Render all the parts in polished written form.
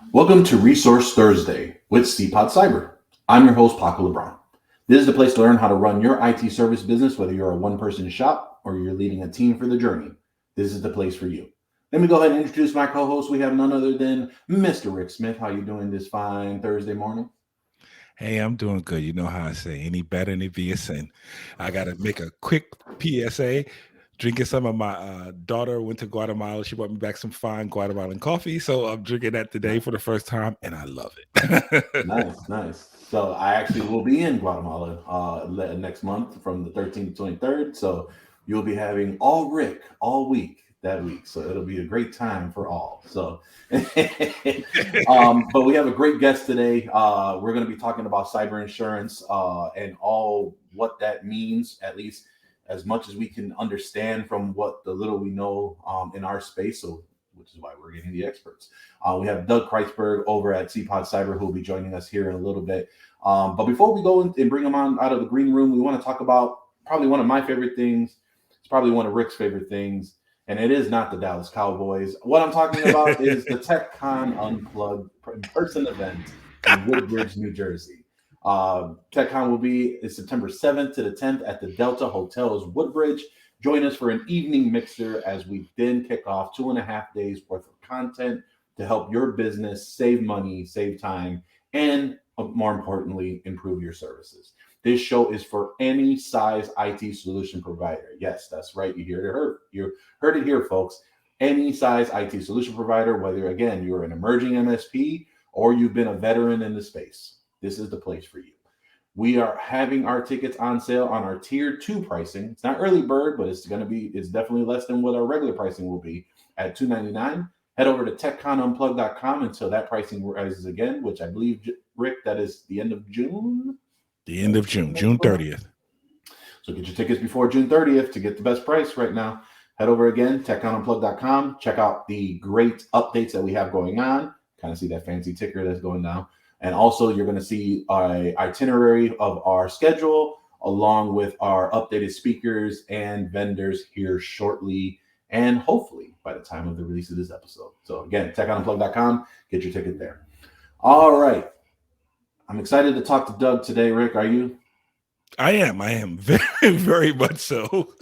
Welcome to Resource Thursday with Seedpod Cyber. I'm your host, Paco Lebron. This is the place to learn how to run your IT service business, whether you're a one-person shop or you're leading a team for the journey. This is the place for you. Let me go ahead and introduce my co-host. We have none other than Mr. Rick Smith. How you doing this fine Thursday morning? Hey, I'm doing good. You know how I say, any better than be a sin. I got to make a quick PSA. Drinking some of my daughter went to Guatemala. She brought me back some fine Guatemalan coffee. So I'm drinking that today for the first time, and I love it. Nice. So I actually will be in Guatemala next month from the 13th to 23rd. So you'll be having all Rick all week that week. So it'll be a great time for all. So, but we have a great guest today. We're going to be talking about cyber insurance and all what that means, at least as much as we can understand from what the little we know in our space. So, which is why we're getting the experts. We have Doug.Kreitzberg over at Seedpod Cyber who will be joining us here in a little bit. But before we go and bring them on out of the green room, we want to talk about probably one of my favorite things. It's probably one of Rick's favorite things, and it is not the Dallas Cowboys. What I'm talking about is the TechCon Unplugged in-person event in Woodbridge, New Jersey. TechCon will be September 7th to the 10th at the Delta Hotels Woodbridge. Join us for an evening mixer as we then kick off 2.5 days worth of content to help your business save money, save time, and more importantly, improve your services. This show is for any size IT solution provider. Yes, that's right. You heard it here, folks. Any size IT solution provider, whether again you're an emerging MSP or you've been a veteran in the space, this is the place for you. We are having our tickets on sale on our tier 2 pricing. It's not early bird, but it's definitely less than what our regular pricing will be at $299. Head over to techconunplugged.com until that pricing rises again, which I believe, Rick, that is the end of June. The end of June, June 30th. So get your tickets before June 30th to get the best price right now. Head over again, techconunplugged.com. Check out the great updates that we have going on. Kind of see that fancy ticker that's going down. And also, you're going to see an itinerary of our schedule along with our updated speakers and vendors here shortly, and hopefully by the time of the release of this episode. So again, techunplugged.com, get your ticket there. All right. I'm excited to talk to Doug today. Rick, are you? I am very, very much so.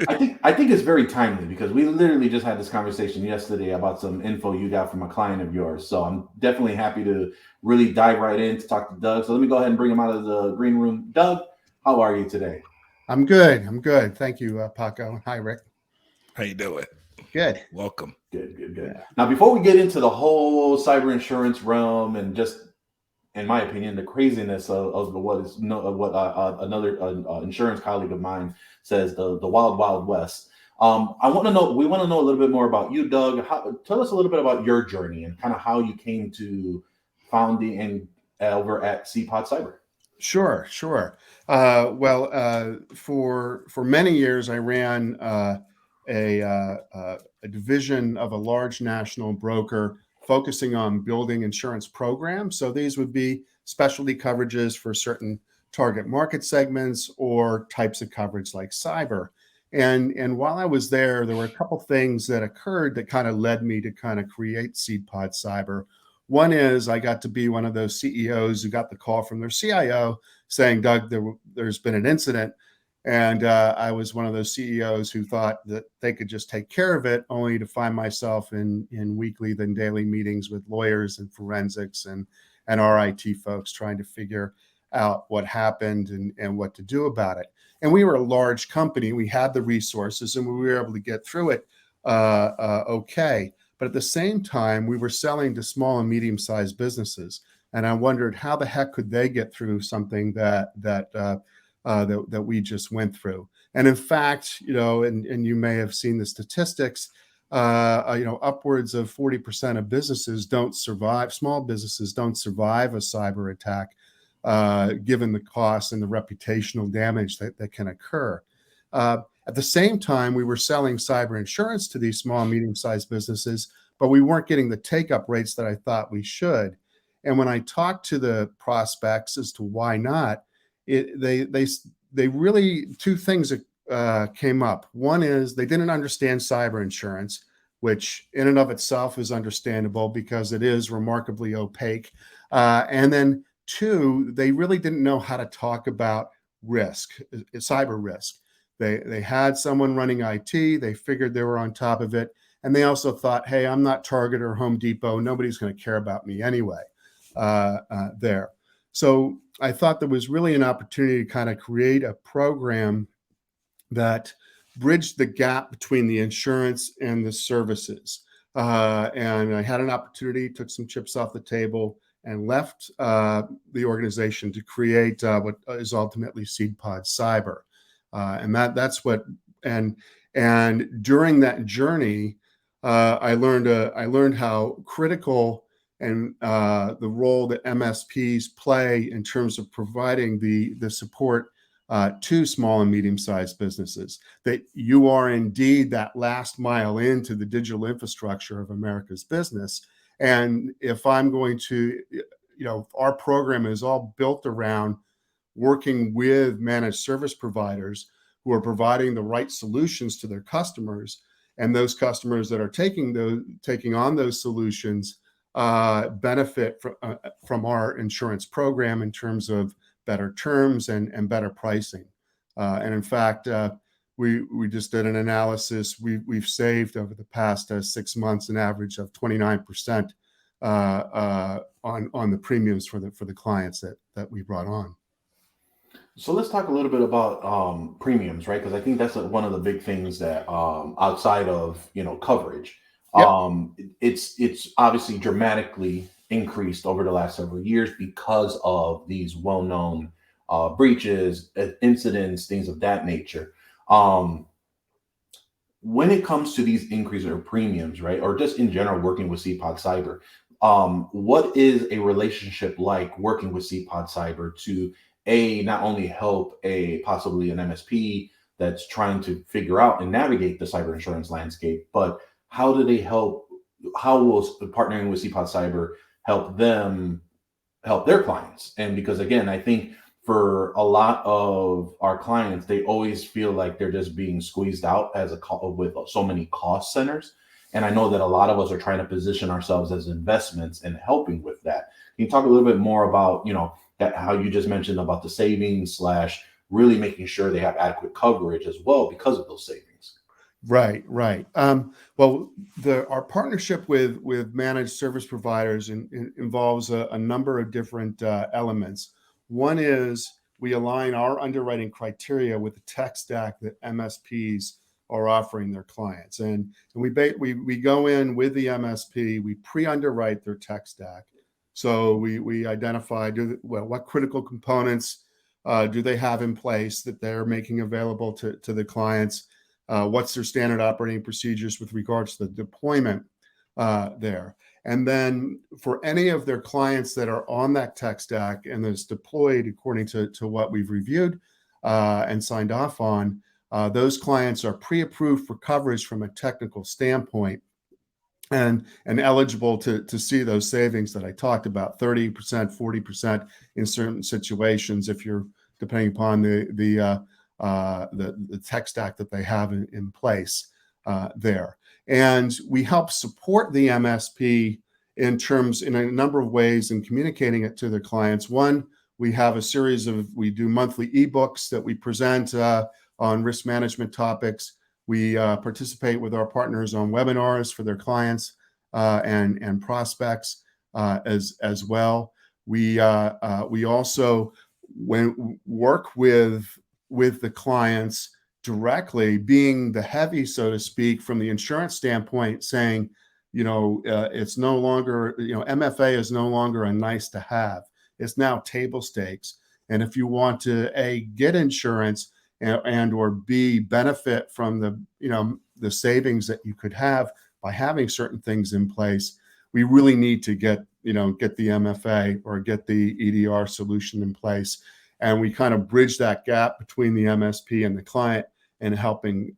I think it's very timely because we literally just had this conversation yesterday about some info you got from a client of yours. So I'm definitely happy to really dive right in to talk to Doug. So let me go ahead and bring him out of the green room. Doug, how are you today? I'm good. Thank you, Paco. Hi, Rick. How you doing? Good. Welcome. Good. Yeah. Now, before we get into the whole cyber insurance realm and just, in my opinion, the craziness of another insurance colleague of mine says, the wild, wild west. We want to know a little bit more about you, Doug. Tell us a little bit about your journey and kind of how you came to founding and over at Seedpod Cyber. Sure. For many years, I ran a division of a large national broker focusing on building insurance programs. So these would be specialty coverages for certain target market segments or types of coverage like cyber. And while I was there were a couple things that occurred that kind of led me to kind of create Seedpod Cyber. One is I got to be one of those CEOs who got the call from their CIO saying, Doug, there's been an incident. And I was one of those CEOs who thought that they could just take care of it, only to find myself in weekly then daily meetings with lawyers and forensics and our IT folks trying to figure out what happened and what to do about it. And we were a large company. We had the resources and we were able to get through it okay. But at the same time, we were selling to small and medium-sized businesses. And I wondered how the heck could they get through something that we just went through. And in fact, and you may have seen the statistics, upwards of 40% of businesses don't survive. Small businesses don't survive a cyber attack, given the cost and the reputational damage that can occur. At the same time, we were selling cyber insurance to these small and medium-sized businesses, but we weren't getting the take-up rates that I thought we should. And when I talked to the prospects as to why not, they really, two things came up. One is they didn't understand cyber insurance. which in and of itself is understandable because it is remarkably opaque. And then two, they really didn't know how to talk about risk, cyber risk. They had someone running IT. They figured they were on top of it. And they also thought, hey, I'm not Target or Home Depot. Nobody's going to care about me anyway there. So I thought there was really an opportunity to kind of create a program that bridged the gap between the insurance and the services. And I had an opportunity, took some chips off the table, and left the organization to create what is ultimately Seedpod Cyber. And that's what, and during that journey, I learned how critical and the role that MSPs play in terms of providing the support to small and medium-sized businesses, that you are indeed that last mile into the digital infrastructure of America's business. And if I'm going to, our program is all built around working with managed service providers who are providing the right solutions to their customers, and those customers that are taking on those solutions benefit from our insurance program in terms of better terms and better pricing. And in fact, we just did an analysis. We've saved over the past 6 months an average of 29% on the premiums for the clients that we brought on. So let's talk a little bit about premiums, right? Because I think that's one of the big things that outside of coverage, Yep. It's obviously dramatically increased over the last several years because of these well-known breaches, incidents, things of that nature. When it comes to these increases or premiums, right, or just in general working with Seedpod Cyber, what is a relationship like working with Seedpod Cyber to not only help possibly an MSP that's trying to figure out and navigate the cyber insurance landscape, but how do they help? How will partnering with Seedpod Cyber help them help their clients? And because again, I think for a lot of our clients, they always feel like they're just being squeezed out with so many cost centers. And I know that a lot of us are trying to position ourselves as investments and helping with that. Can you talk a little bit more about, that how you just mentioned about the savings / really making sure they have adequate coverage as well because of those savings? Right. Well, our partnership with managed service providers involves a number of different elements. One is we align our underwriting criteria with the tech stack that MSPs are offering their clients, and we go in with the MSP. We pre-underwrite their tech stack, so we identify what critical components do they have in place that they're making available to the clients. What's their standard operating procedures with regards to the deployment there. And then for any of their clients that are on that tech stack and that's deployed according to what we've reviewed and signed off on, those clients are pre-approved for coverage from a technical standpoint and eligible to see those savings that I talked about, 30%, 40% in certain situations if you're depending upon the tech stack that they have in place there. And we help support the MSP in a number of ways in communicating it to their clients. One, we have we do monthly ebooks that we present on risk management topics. We participate with our partners on webinars for their clients and prospects as well. We also work with the clients directly, being the heavy, so to speak, from the insurance standpoint, saying, it's no longer, MFA is no longer a nice to have. It's now table stakes. And if you want to get insurance and or B, benefit from the savings that you could have by having certain things in place, we really need to get the MFA or get the EDR solution in place. And we kind of bridge that gap between the MSP and the client and helping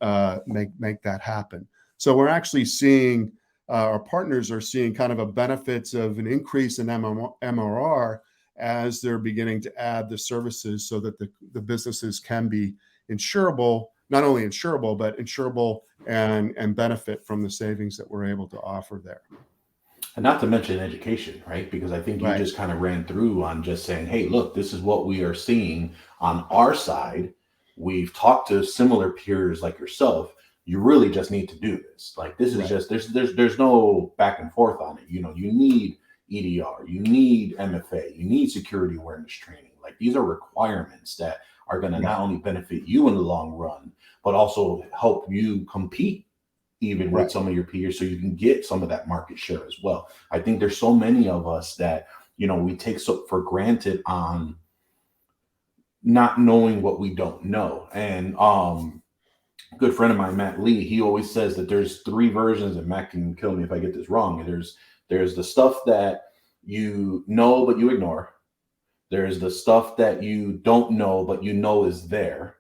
make that happen. So we're actually seeing, our partners are seeing kind of a benefits of an increase in MRR as they're beginning to add the services so that the businesses can be insurable not only insurable, but insurable and benefit from the savings that we're able to offer there. And not to mention education, right? Because I think you Right. just kind of ran through on just saying, hey, look, this is what we are seeing on our side. We've talked to similar peers like yourself. You really just need to do this. Like, this is Right. just, there's no back and forth on it. You know, you need EDR, you need MFA, you need security awareness training. Like, these are requirements that are going to not only benefit you in the long run, but also help you compete even with some of your peers, so you can get some of that market share as well. I think there's so many of us that, you know, we take so for granted on not knowing what we don't know. And a good friend of mine, Matt Lee, he always says that there's 3 versions, and Matt can kill me if I get this wrong. There's the stuff that you know but you ignore. There's the stuff that you don't know but you know is there,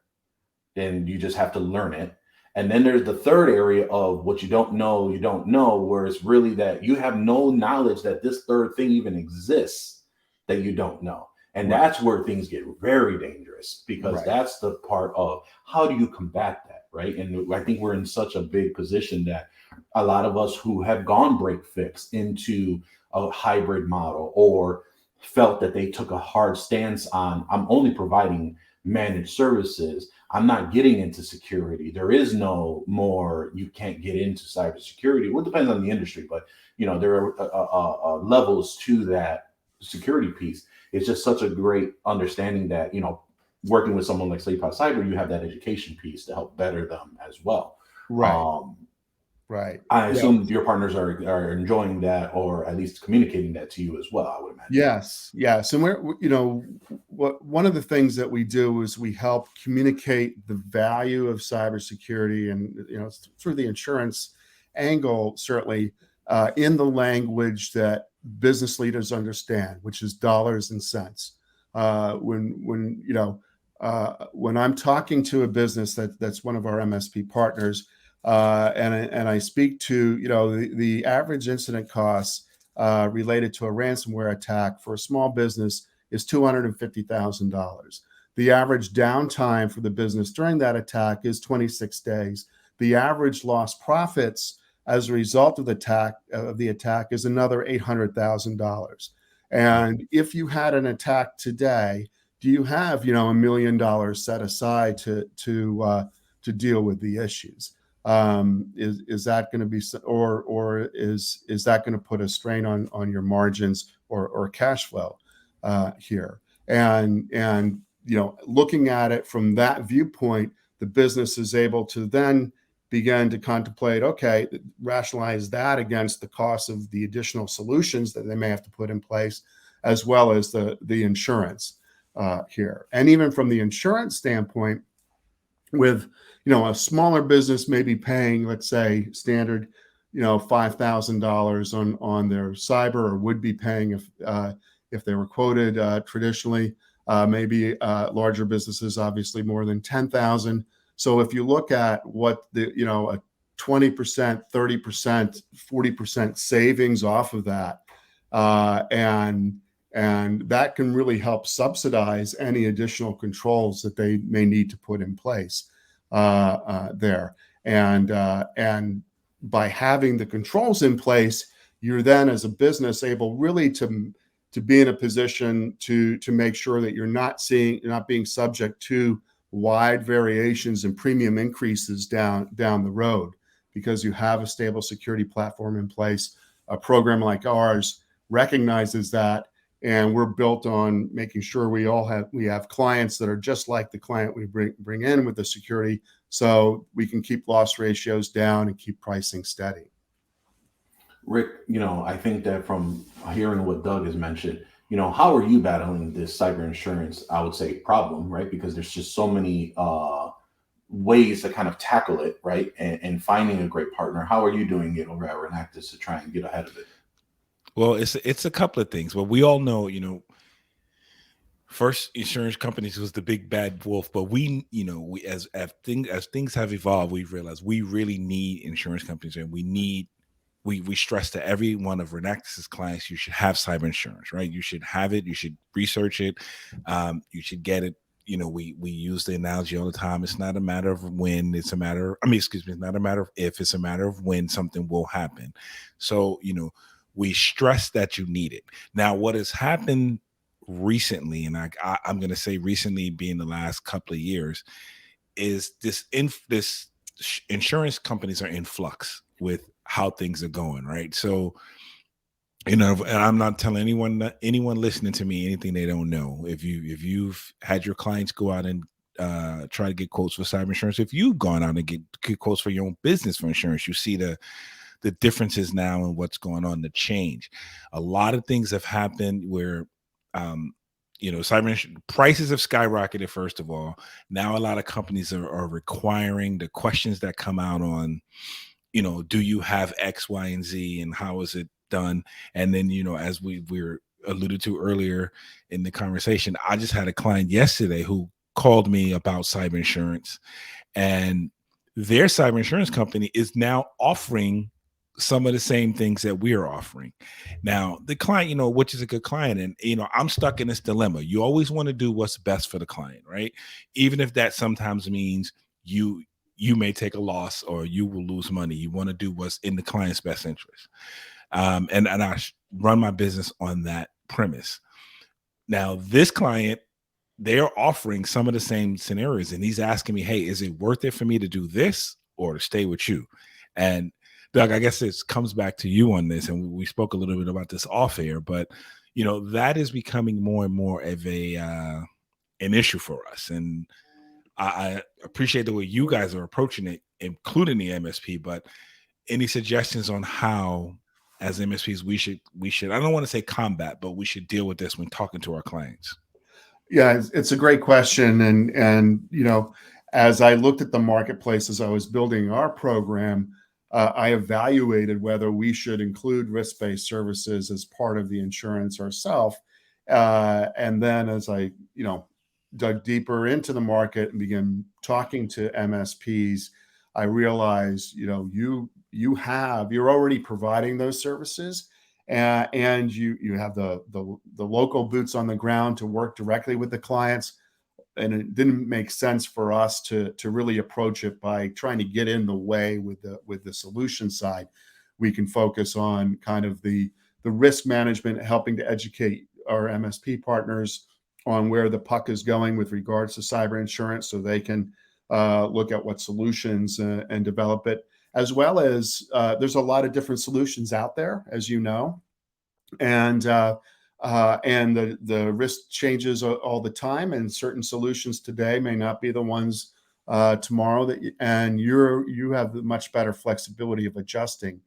and you just have to learn it. And then there's the third area of what you don't know, where it's really that you have no knowledge that this third thing even exists that you don't know. And that's where things get very dangerous, because that's the part of how do you combat that, right? And I think we're in such a big position that a lot of us who have gone break fix into a hybrid model, or felt that they took a hard stance on, I'm only providing managed services, I'm not getting into security. There is no more, you can't get into cybersecurity. Well, it depends on the industry, but you know, there are levels to that security piece. It's just such a great understanding that, you know, working with someone like Seedpod Cyber, you have that education piece to help better them as well. I assume your partners are enjoying that, or at least communicating that to you as well, I would imagine. Yes. And we're, you know, one of the things that we do is we help communicate the value of cybersecurity, and, you know, through the insurance angle, certainly in the language that business leaders understand, which is dollars and cents. When I'm talking to a business that's one of our MSP partners, and I speak to, you know, the average incident costs related to a ransomware attack for a small business is $250,000. The average downtime for the business during that attack is 26 days. The average lost profits as a result of the attack is another $800,000. And if you had an attack today, do you have, you know, $1 million set aside to deal with the issues? Is that going to be, or is that going to put a strain on your margins or cash flow here? And you know, looking at it from that viewpoint, the business is able to then begin to contemplate, okay, rationalize that against the cost of the additional solutions that they may have to put in place, as well as the insurance here. And even from the insurance standpoint, with, you know, a smaller business maybe paying, let's say, standard, you know, $5,000 on their cyber, or would be paying if they were quoted traditionally. Maybe larger businesses, obviously more than 10,000. So if you look at what the, you know, a 20%, 30%, 40% savings off of that, and that can really help subsidize any additional controls that they may need to put in place there. And by having the controls in place, you're then, as a business, able really to be in a position to make sure that you're not being subject to wide variations and premium increases down the road, because you have a stable security platform in place. A program like ours recognizes that, and we're built on making sure we have clients that are just like the client we bring in with the security, so we can keep loss ratios down and keep pricing steady. Rick, you know, I think that from hearing what Doug has mentioned, you know, how are you battling this cyber insurance, I would say, problem, right? Because there's just so many ways to kind of tackle it, right? And finding a great partner. How are you doing it over at Renactus to try and get ahead of it? Well, it's a couple of things. Well, we all know, you know, first insurance companies was the big bad wolf, but we, you know, we as things have evolved, we've realized we really need insurance companies, and we stress to every one of Renactus's clients, you should have cyber insurance, right? You should have it. You should research it. You should get it, we use the analogy all the time. It's not a matter of when, it's a matter, it's not a matter of if, it's a matter of when something will happen. So, we stress that you need it. Now, what has happened recently, and I'm going to say recently being the last couple of years, is this insurance companies are in flux with how things are going, right? So, and I'm not telling anyone listening to me anything they don't know. If you've had your clients go out and try to get quotes for cyber insurance, if you've gone out and get quotes for your own business for insurance, you see the differences now and what's going on, the change. A lot of things have happened where cyber insurance prices have skyrocketed. First of all, now a lot of companies are requiring the questions that come out on, do you have X, Y, and Z, and how is it done? And then, as we were alluded to earlier in the conversation, I just had a client yesterday who called me about cyber insurance, and their cyber insurance company is now offering some of the same things that we're offering. Now, the client, which is a good client, and I'm stuck in this dilemma. You always want to do what's best for the client, right? Even if that sometimes means you may take a loss or you will lose money. You want to do what's in the client's best interest. And I run my business on that premise. Now, this client, they're offering some of the same scenarios, and he's asking me, hey, is it worth it for me to do this or to stay with you? And Doug, I guess this comes back to you on this, and we spoke a little bit about this off air, but that is becoming more and more of an issue for us. And I appreciate the way you guys are approaching it, including the MSP, but any suggestions on how, as MSPs, we should, I don't want to say combat, but we should deal with this when talking to our clients? Yeah, it's a great question. And as I looked at the marketplace as I was building our program, I evaluated whether we should include risk-based services as part of the insurance ourselves. And then as I, dug deeper into the market and began talking to MSPs, I realized, you're already providing those services, and you have the local boots on the ground to work directly with the clients. And it didn't make sense for us to really approach it by trying to get in the way with the solution side. We can focus on kind of the risk management, helping to educate our MSP partners on where the puck is going with regards to cyber insurance, so they can look at what solutions and develop it. As well as there's a lot of different solutions out there, as you know, and the risk changes all the time, and certain solutions today may not be the ones tomorrow. And you have much better flexibility of adjusting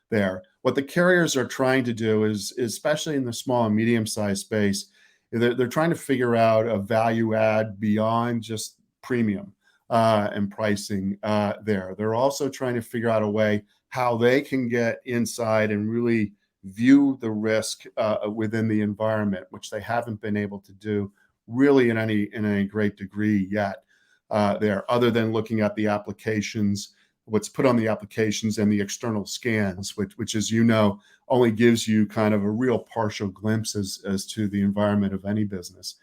there. What the carriers are trying to do is, especially in the small and medium-sized space, they're trying to figure out a value add beyond just premium and pricing there. They're also trying to figure out a way how they can get inside and really view the risk within the environment, which they haven't been able to do really in any great degree yet there, other than looking at the applications, what's put on the applications and the external scans, which as you know, only gives you kind of a real partial glimpse as to the environment of any business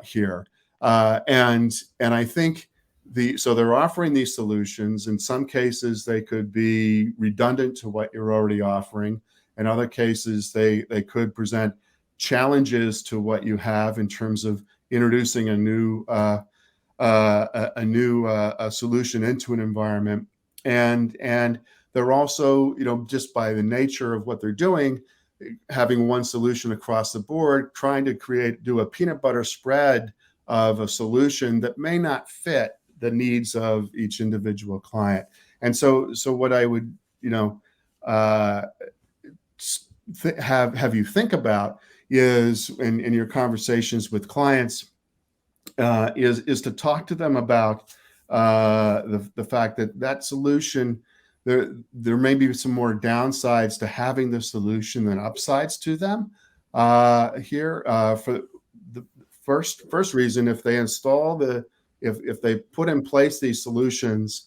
here. And I think so they're offering these solutions. In some cases, they could be redundant to what you're already offering. In other cases, they could present challenges to what you have in terms of introducing a new solution into an environment. And they're also, just by the nature of what they're doing, having one solution across the board, trying to do a peanut butter spread of a solution that may not fit the needs of each individual client. And so what I would, have you think about is in your conversations with clients is to talk to them about the fact that solution, there may be some more downsides to having the solution than upsides to them here. For the first reason, if they install if they put in place these solutions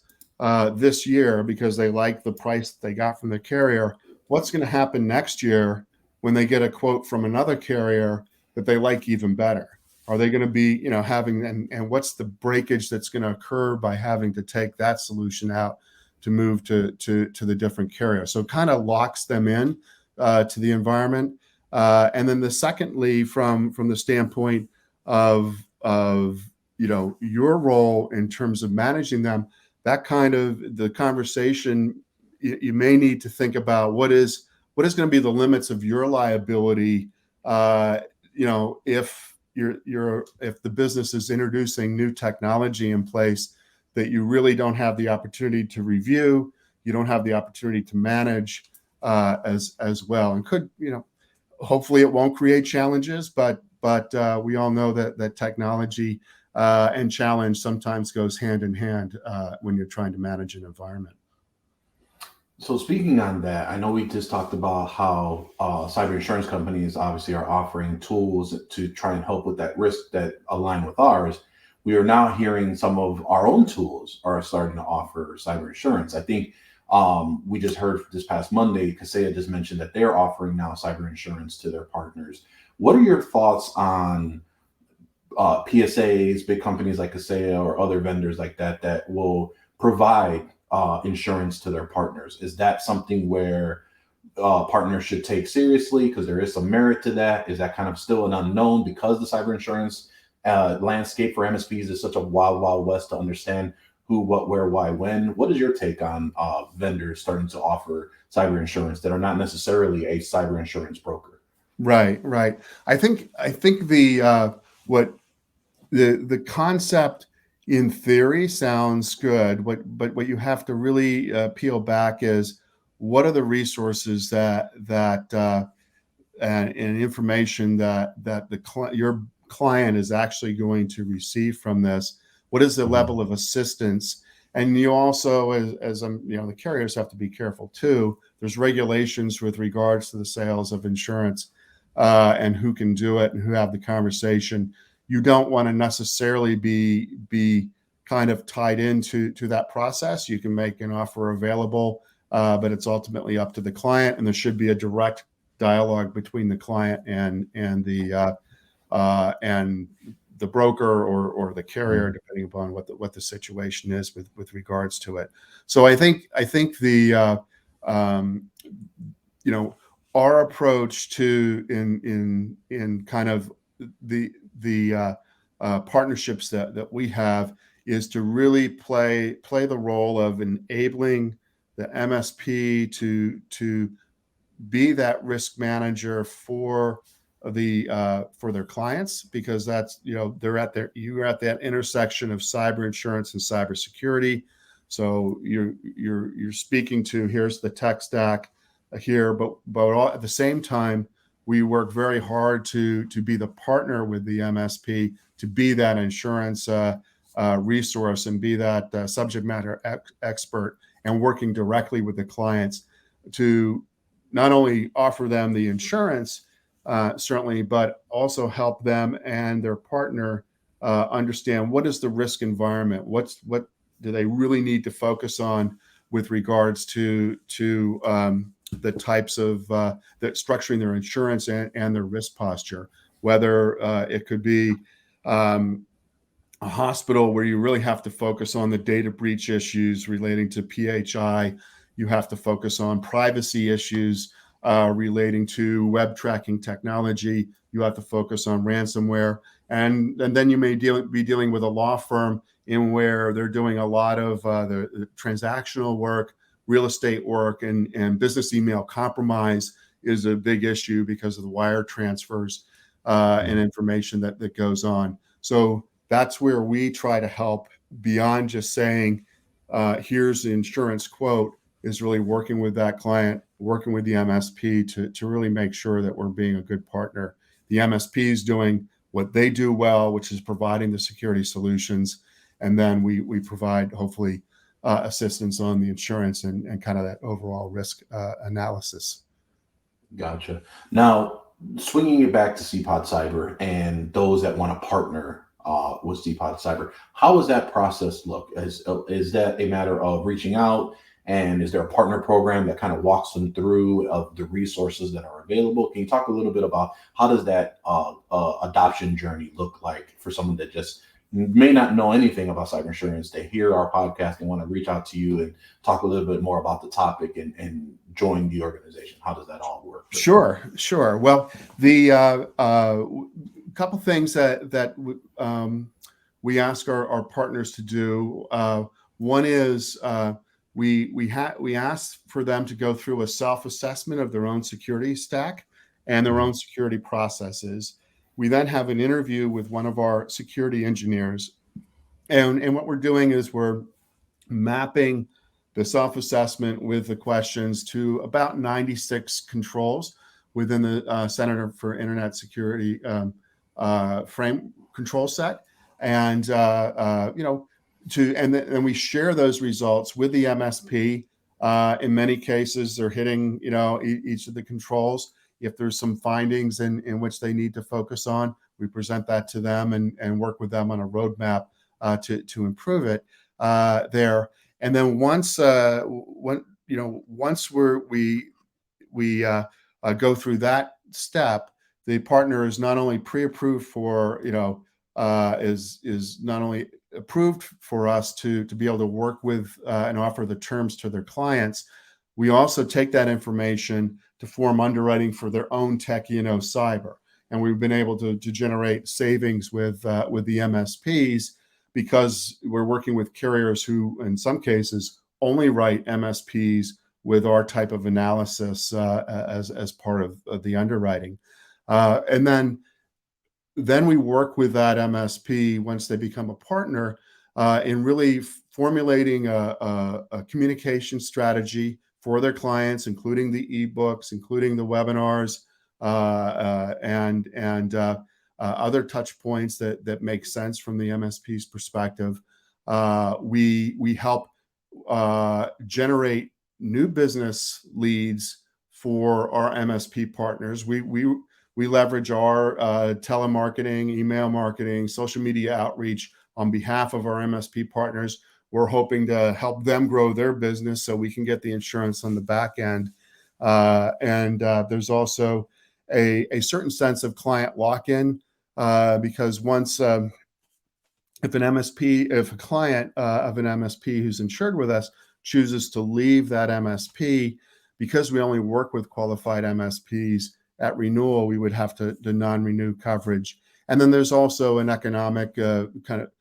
this year because they like the price they got from the carrier, what's going to happen next year when they get a quote from another carrier that they like even better? Are they going to be, having, and what's the breakage that's going to occur by having to take that solution out to move to the different carrier? So it kind of locks them in to the environment. And then secondly, from the standpoint of your role in terms of managing them, that kind of the conversation, you may need to think about what is going to be the limits of your liability. If if the business is introducing new technology in place that you really don't have the opportunity to review, you don't have the opportunity to manage as well, and could hopefully it won't create challenges, but we all know that technology and challenge sometimes goes hand in hand when you're trying to manage an environment. So speaking on that, I know we just talked about how cyber insurance companies obviously are offering tools to try and help with that risk that align with ours. We are now hearing some of our own tools are starting to offer cyber insurance. I think we just heard this past Monday, Kaseya just mentioned that they're offering now cyber insurance to their partners. What are your thoughts on PSAs, big companies like Kaseya or other vendors like that will provide insurance to their partners? Is that something where partners should take seriously because there is some merit to that? Is that kind of still an unknown because the cyber insurance landscape for MSPs is such a wild, wild west to understand who, what, where, why, when? What is your take on vendors starting to offer cyber insurance that are not necessarily a cyber insurance broker? Right. I think the concept in theory sounds good. But what you have to really peel back is what are the resources and information that your client is actually going to receive from this? What is the level of assistance? And you also, as the carriers have to be careful too. There's regulations with regards to the sales of insurance and who can do it and who have the conversation. You don't want to necessarily be kind of tied into that process. You can make an offer available, but it's ultimately up to the client, and there should be a direct dialogue between the client and the broker or the carrier, depending upon what the situation is with regards to it. So I think the our approach to in kind of the partnerships that we have is to really play the role of enabling the MSP to be that risk manager for their clients, because that's you're at that intersection of cyber insurance and cybersecurity. So you're speaking to, here's the tech stack here, but at the same time we work very hard to be the partner with the MSP, to be that insurance resource and be that subject matter expert, and working directly with the clients to not only offer them the insurance, certainly, but also help them and their partner understand what is the risk environment, what do they really need to focus on with regards to the types of that structuring their insurance and their risk posture, whether it could be a hospital where you really have to focus on the data breach issues relating to PHI. You have to focus on privacy issues relating to web tracking technology. You have to focus on ransomware. And then you may be dealing with a law firm in where they're doing a lot of the transactional work, real estate work, and business email compromise is a big issue because of the wire transfers and information that goes on. So that's where we try to help beyond just saying, here's the insurance quote, is really working with that client, working with the MSP to really make sure that we're being a good partner. The MSP is doing what they do well, which is providing the security solutions. And then we provide, hopefully, assistance on the insurance and kind of that overall risk analysis. Gotcha. Now, swinging it back to Seedpod Cyber and those that want to partner with Seedpod Cyber, how does that process look? Is that a matter of reaching out And is there a partner program that kind of walks them through of the resources that are available? Can you talk a little bit about how does that adoption journey look like for someone that just may not know anything about cyber insurance? They hear our podcast and want to reach out to you and talk a little bit more about the topic and join the organization. How does that all work? Sure. Well, the couple things that we ask our partners to do. One is we ask for them to go through a self-assessment of their own security stack and their own security processes. We then have an interview with one of our security engineers, and what we're doing is we're mapping the self-assessment with the questions to about 96 controls within the Center for Internet Security frame control set, and and we share those results with the MSP. In many cases, they're hitting each of the controls. If there's some findings in which they need to focus on, we present that to them and work with them on a roadmap to improve it there. And then once we go through that step, the partner is not only pre-approved for is not only approved for us to be able to work with and offer the terms to their clients. We also take that information to form underwriting for their own tech cyber, and we've been able to generate savings with the MSPs, because we're working with carriers who, in some cases, only write MSPs with our type of analysis as part of the underwriting. And then we work with that MSP once they become a partner in really formulating a communication strategy for their clients, including the ebooks, including the webinars, and other touch points that make sense from the MSP's perspective. We help generate new business leads for our MSP partners. We leverage our telemarketing, email marketing, social media outreach on behalf of our MSP partners. We're hoping to help them grow their business so we can get the insurance on the back end. And there's also a certain sense of client lock-in, because once if a client of an MSP who's insured with us chooses to leave that MSP, because we only work with qualified MSPs, at renewal, we would have to non-renew coverage. And then there's also an economic kind of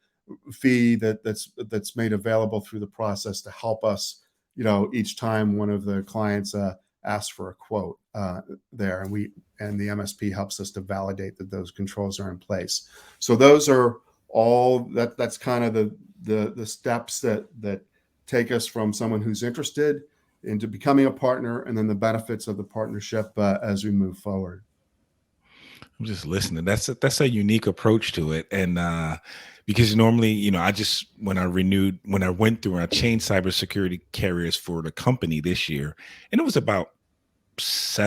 fee that's made available through the process to help us, each time one of the clients asks for a quote there, and the MSP helps us to validate that those controls are in place. So those are all that's kind of the steps that take us from someone who's interested into becoming a partner, and then the benefits of the partnership as we move forward. I'm just listening. That's a unique approach to it, and because normally, when I went through, I changed cybersecurity carriers for the company this year, and it was about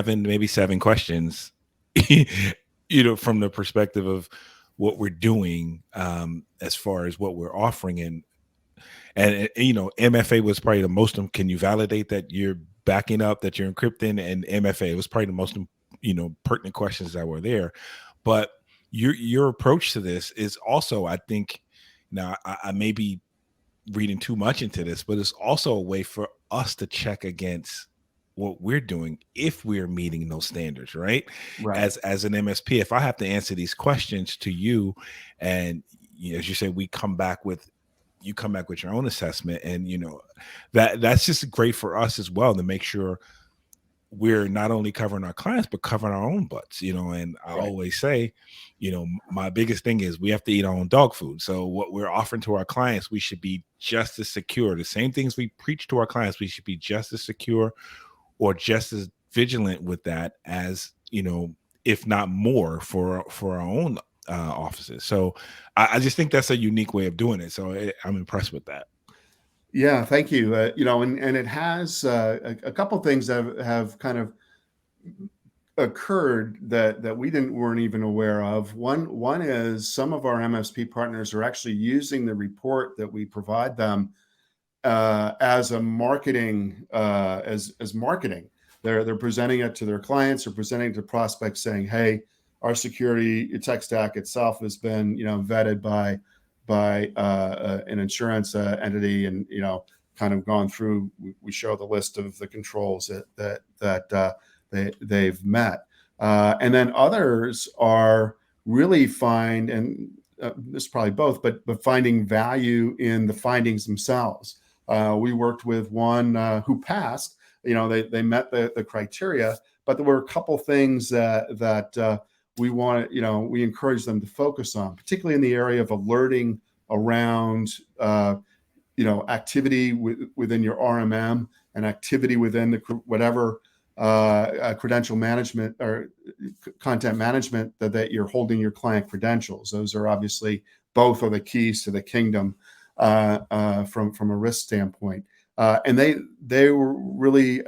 maybe seven questions, from the perspective of what we're doing, as far as what we're offering, and MFA was probably the most. Can you validate that you're backing up, that you're encrypting? And MFA was probably the most pertinent questions that were there. But your approach to this is also, I think, now I may be reading too much into this, but it's also a way for us to check against what we're doing if we're meeting those standards, right? Right. As an MSP, if I have to answer these questions to you, and as you say, you come back with your own assessment, and that's just great for us as well, to make sure we're not only covering our clients but covering our own butts. And I always say, my biggest thing is we have to eat our own dog food. So what we're offering to our clients, we should be just as secure. The same things we preach to our clients, we should be just as secure or just as vigilant with that as, if not more, for our own offices. So I just think that's a unique way of doing it. So I'm impressed with that. Yeah, thank you. And it has a couple things that have kind of occurred that we weren't even aware of. One is some of our MSP partners are actually using the report that we provide them as a marketing, as marketing. They're presenting it to their clients, they're presenting it to prospects, saying, "Hey, our security tech stack itself has been, vetted by an insurance entity, and kind of gone through. We show the list of the controls that they've met, and then others are really find, and this is probably both, but finding value in the findings themselves. We worked with one who passed. They met the criteria, but there were a couple things that we want, we encourage them to focus on, particularly in the area of alerting around, activity within your RMM and activity within the whatever credential management or content management that you're holding your client credentials. Those are obviously both are the keys to the kingdom from a risk standpoint. And they were really,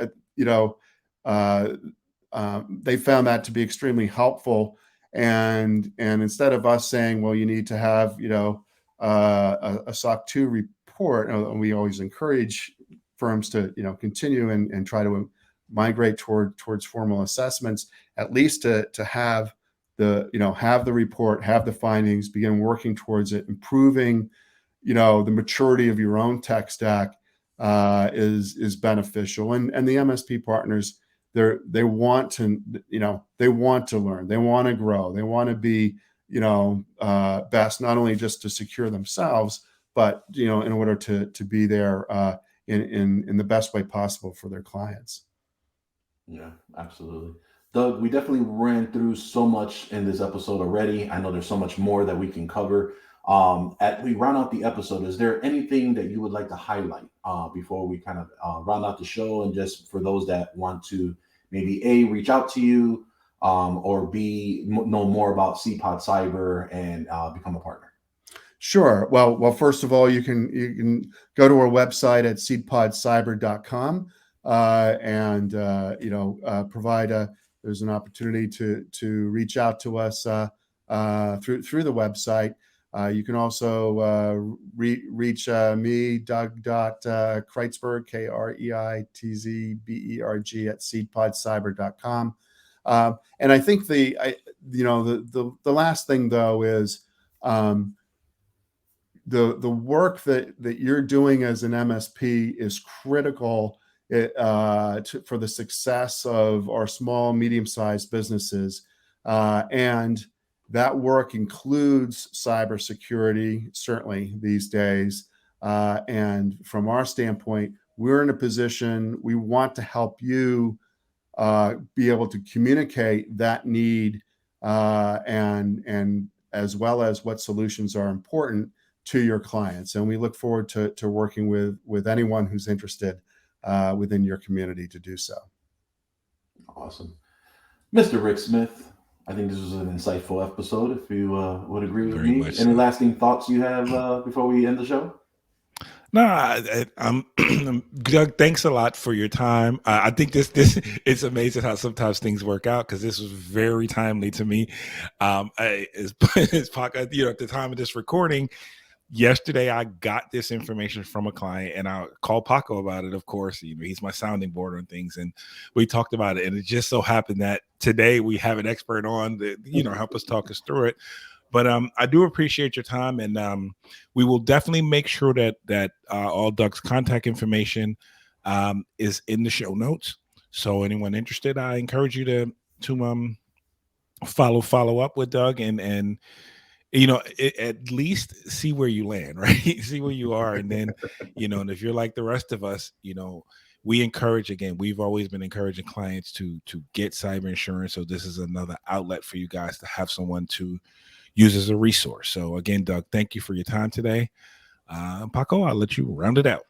they found that to be extremely helpful. And instead of us saying, well, you need to have, a SOC 2 report, and we always encourage firms to, continue and try to migrate towards formal assessments, at least to have have the report, have the findings, begin working towards it, improving, the maturity of your own tech stack is beneficial. And the MSP partners, they want to learn, they want to grow, they want to be, best, not only just to secure themselves, but, in order to be there in the best way possible for their clients. Yeah, absolutely. Doug, we definitely ran through so much in this episode already. I know there's so much more that we can cover. As we round out the episode, is there anything that you would like to highlight before we kind of round out the show? And just for those that want to maybe A, reach out to you, or B, know more about Seedpod Cyber and become a partner? Sure. Well, first of all, you can go to our website at seedpodcyber.com and provide there's an opportunity to reach out to us through the website. You can also reach me, doug.kreitzberg, KREITZBERG at seedpodcyber.com. And I think the last thing though is the work that you're doing as an MSP is critical for the success of our small, medium-sized businesses, and that work includes cybersecurity, certainly these days. And from our standpoint, we're in a position, we want to help you be able to communicate that need and as well as what solutions are important to your clients. And we look forward to working with anyone who's interested within your community to do so. Awesome. Mr. Rick Smith, I think this was an insightful episode, if you would agree with Very me. much Any so. lasting thoughts you have before we end the show? No, I'm Doug, thanks a lot for your time. I think this it's amazing how sometimes things work out, because this was very timely to me. As Paco, at the time of this recording, yesterday I got this information from a client, and I called Paco about it. Of course, he's my sounding board on things, and we talked about it. And it just so happened that today we have an expert on that, help us talk us through it. But I do appreciate your time, and we will definitely make sure that all Doug's contact information is in the show notes. So anyone interested, I encourage you to follow up with Doug and at least see where you land, right? See where you are, and then and if you're like the rest of us, we encourage, again, we've always been encouraging clients to get cyber insurance. So this is another outlet for you guys to have someone to use as a resource. So again, Doug, thank you for your time today. Paco, I'll let you round it out.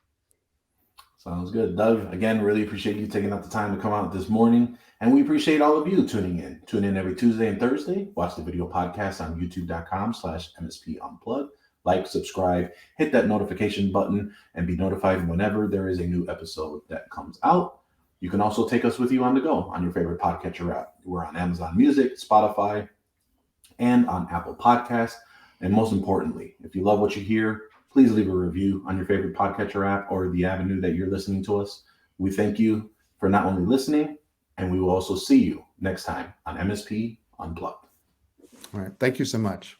Sounds good. Doug, again, really appreciate you taking out the time to come out this morning. And we appreciate all of you tuning in. Tune in every Tuesday and Thursday. Watch the video podcast on youtube.com/MSP Unplugged. Like, subscribe, hit that notification button, and be notified whenever there is a new episode that comes out. You can also take us with you on the go on your favorite podcatcher app. We're on Amazon Music, Spotify, and on Apple Podcasts. And most importantly, if you love what you hear, please leave a review on your favorite podcatcher app or the avenue that you're listening to us. We thank you for not only listening, and we will also see you next time on MSP Unplugged. All right. Thank you so much.